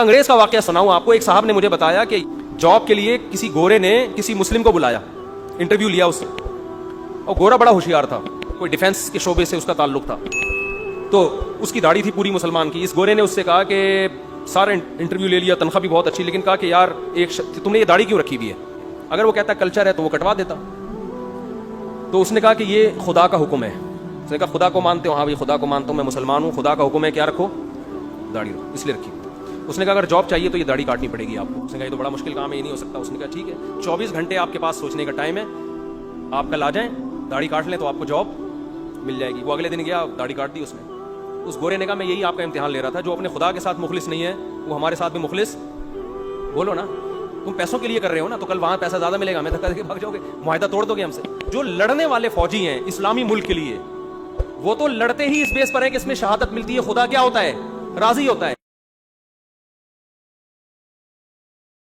ایک انگریز کا واقعہ سناؤں آپ کو. ایک صاحب نے مجھے بتایا کہ جاب کے لیے کسی گورے نے کسی مسلم کو بلایا, انٹرویو لیا اس سے, اور گورا بڑا ہوشیار تھا, کوئی ڈیفینس کے شعبے سے اس کا تعلق تھا, تو اس کی داڑھی تھی پوری مسلمان کی. اس گورے نے اس سے کہا کہ سارا انٹرویو لے لیا, تنخواہ بھی بہت اچھی, لیکن کہا کہ یار تم نے یہ داڑھی کیوں رکھی ہوئی ہے؟ اگر وہ کہتا کلچر ہے تو وہ کٹوا دیتا. تو اس نے کہا کہ یہ خدا کا حکم ہے. اس نے کہا خدا کو مانتے ہو؟ ہاں بھائی خدا کو مانتا ہوں, میں مسلمان ہوں, خدا کا حکم ہے کیا رکھو, داڑھی رکھو, اس لیے رکھی. اس نے کہا اگر جاب چاہیے تو یہ داڑھی کاٹنی پڑے گی آپ کو. اس نے کہا یہ تو بڑا مشکل کام ہے, یہ نہیں ہو سکتا. اس نے کہا ٹھیک ہے, 24 گھنٹے آپ کے پاس سوچنے کا ٹائم ہے, آپ کل آ جائیں, داڑھی کاٹ لیں تو آپ کو جاب مل جائے گی. وہ اگلے دن گیا, داڑھی کاٹ دی اس نے. اس گورے نے کہا میں یہی آپ کا امتحان لے رہا تھا, جو اپنے خدا کے ساتھ مخلص نہیں ہے وہ ہمارے ساتھ بھی مخلص. بولو نا, تم پیسوں کے لیے کر رہے ہو نا, تو کل وہاں پیسہ زیادہ ملے گا, میں دھکا دے کے بھاگ جاؤ گے, معاہدہ توڑ دو گے ہم سے. جو لڑنے والے فوجی ہیں اسلامی ملک کے لیے, وہ تو لڑتے ہی اس بیس پر ہے کہ اس میں شہادت ملتی ہے, خدا کیا ہوتا ہے, راضی ہوتا ہے.